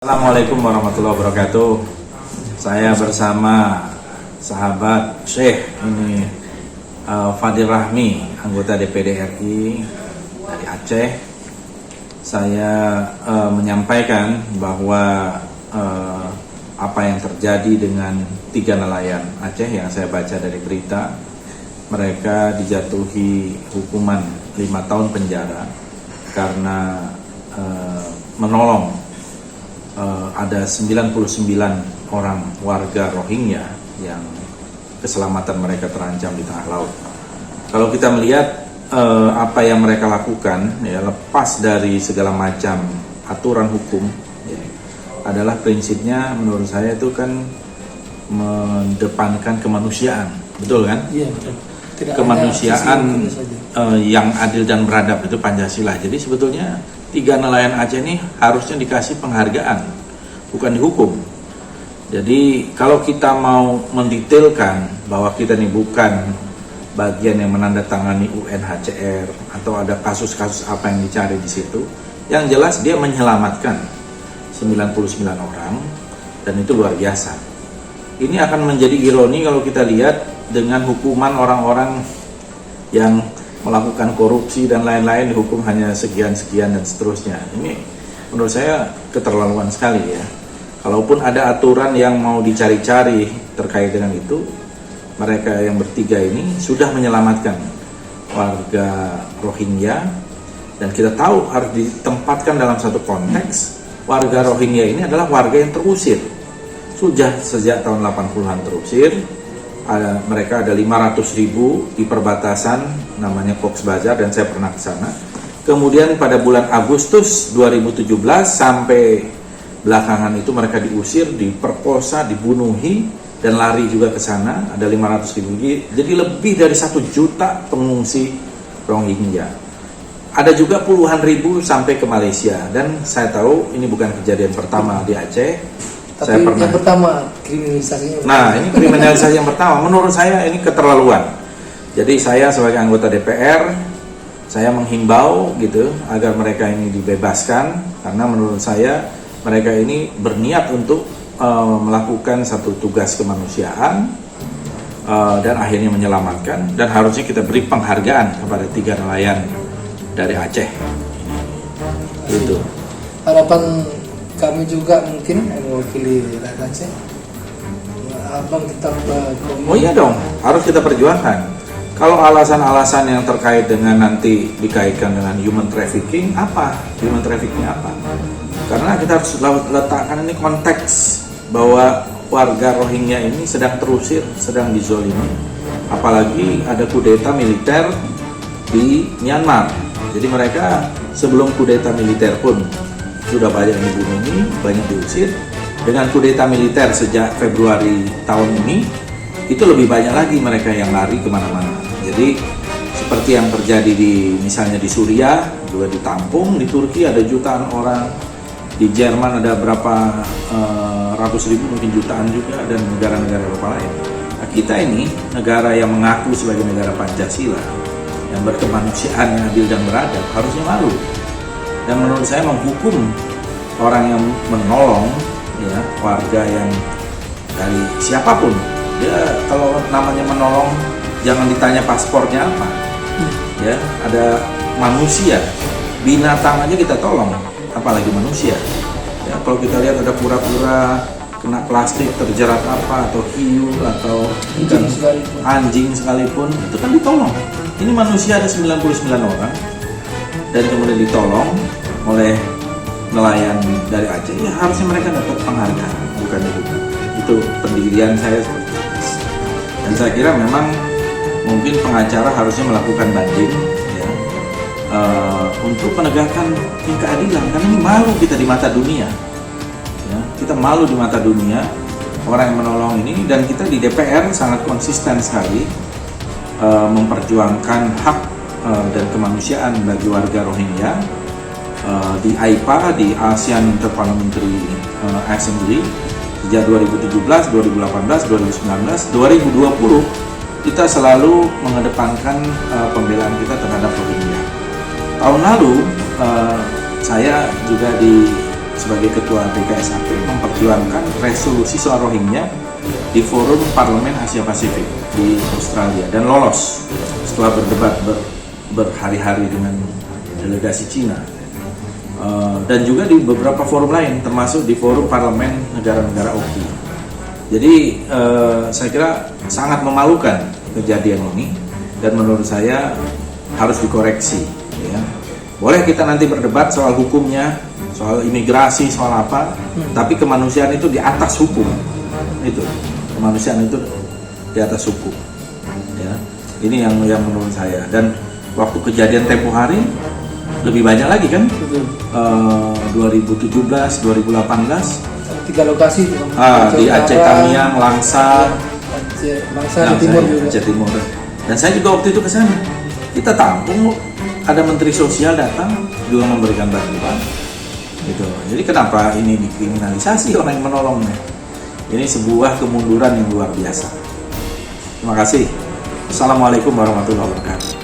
Assalamualaikum warahmatullahi wabarakatuh. Saya bersama sahabat Syekh ini Fadil Rahmi, anggota DPD RI dari Aceh. Saya menyampaikan bahwa apa yang terjadi dengan 3 nelayan Aceh yang saya baca dari berita, mereka dijatuhi hukuman 5 tahun penjara karena menolong ada 99 orang warga Rohingya yang keselamatan mereka terancam di tengah laut. Kalau kita melihat apa yang mereka lakukan, ya, lepas dari segala macam aturan hukum, ya, adalah prinsipnya menurut saya itu kan mendepankan kemanusiaan, betul kan? Iya, betul. Kemanusiaan yang adil dan beradab itu Pancasila. Jadi sebetulnya 3 nelayan Aceh ini harusnya dikasih penghargaan, bukan dihukum. Jadi kalau kita mau mendetailkan bahwa kita ini bukan bagian yang menandatangani UNHCR atau ada kasus-kasus apa yang dicari di situ, yang jelas dia menyelamatkan 99 orang dan itu luar biasa. Ini akan menjadi ironi kalau kita lihat dengan hukuman orang-orang yang melakukan korupsi dan lain-lain dihukum hanya sekian-sekian dan seterusnya. Ini menurut saya keterlaluan sekali ya. Kalaupun ada aturan yang mau dicari-cari terkait dengan itu, mereka yang bertiga ini sudah menyelamatkan warga Rohingya, dan kita tahu harus ditempatkan dalam satu konteks. Warga Rohingya ini adalah warga yang terusir. Sudah sejak tahun 80-an terusir. Mereka ada 500.000 di perbatasan namanya Cox's Bazar dan saya pernah ke sana. Kemudian pada bulan Agustus 2017 sampai belakangan itu mereka diusir, diperkosa, dibunuhi dan lari juga ke sana. Ada 500.000. Jadi lebih dari 1 juta pengungsi Rohingya. Ada juga puluhan ribu sampai ke Malaysia, dan saya tahu ini bukan kejadian pertama di Aceh. Tapi saya pernah. Yang pertama kriminalisasinya. Nah, ini kriminalisasi yang pertama. Menurut saya ini keterlaluan. Jadi saya sebagai anggota DPR, saya menghimbau gitu agar mereka ini dibebaskan, karena menurut saya mereka ini berniat untuk melakukan satu tugas kemanusiaan dan akhirnya menyelamatkan, dan harusnya kita beri penghargaan kepada 3 nelayan dari Aceh. Itu. Harapan kami juga mungkin mewakili rakyat Aceh. Abang tetap oh iya dong, harus kita perjuangkan. Kalau alasan-alasan yang terkait dengan nanti dikaitkan dengan human trafficking, apa? Human trafficking apa? Karena kita harus letakkan ini konteks bahwa warga Rohingya ini sedang terusir, sedang dizolimi. Apalagi ada kudeta militer di Myanmar. Jadi mereka sebelum kudeta militer pun sudah banyak yang dibunuh, banyak diusir. Dengan kudeta militer sejak Februari tahun ini, itu lebih banyak lagi mereka yang lari kemana-mana. Jadi seperti yang terjadi misalnya di Suriah, juga ditampung. Di Turki ada jutaan orang, di Jerman ada berapa ratus ribu, mungkin jutaan juga, dan negara-negara Eropa lain. Nah, kita ini negara yang mengaku sebagai negara Pancasila, yang berkemanusiaan, yang adil dan beradab, harusnya malu. Dan menurut saya menghukum orang yang menolong, ya, warga yang dari siapapun, dia kalau namanya menolong jangan ditanya paspornya apa, ya, ada manusia, binatang aja kita tolong, apalagi manusia. Ya, kalau kita lihat ada pura-pura kena plastik terjerat apa, atau hiu, atau anjing sekalipun, itu kan ditolong. Ini manusia ada 99 orang dan kemudian ditolong oleh nelayan dari Aceh, ya harusnya mereka dapat penghargaan, bukan dihukum. Itu pendirian saya seperti itu. Dan saya kira memang mungkin pengacara harusnya melakukan banding, ya, untuk penegakan keadilan, karena ini malu kita di mata dunia. Ya, kita malu di mata dunia orang yang menolong ini, dan kita di DPR sangat konsisten sekali memperjuangkan hak dan kemanusiaan bagi warga Rohingya di AIPA, di ASEAN Interparliamentary Assembly sejak 2017, 2018, 2019, 2020 kita selalu mengedepankan pembelaan kita terhadap Rohingya. Tahun lalu saya juga di sebagai ketua BKSAP memperjuangkan resolusi soal Rohingya di forum Parlemen Asia Pasifik di Australia dan lolos setelah berdebat berhari-hari dengan delegasi Cina. Dan juga di beberapa forum lain, termasuk di forum parlemen negara-negara OKI. Jadi saya kira sangat memalukan kejadian ini, dan menurut saya harus dikoreksi. Ya. Boleh kita nanti berdebat soal hukumnya, soal imigrasi, soal apa, tapi kemanusiaan itu di atas hukum. Itu kemanusiaan itu di atas hukum. Ya. Ini yang menurut saya. Dan waktu kejadian tempo hari lebih banyak lagi kan, 2017, 2018 3 lokasi di Aceh Tamiang, Langsa, Langsa di timur juga. Aceh Timur. Dan saya juga waktu itu ke sana. Kita tampung, ada Menteri Sosial datang juga memberikan bantuan. Gitu. Jadi kenapa ini dikriminalisasi orang yang menolongnya? Ini sebuah kemunduran yang luar biasa. Terima kasih. Assalamualaikum warahmatullahi wabarakatuh.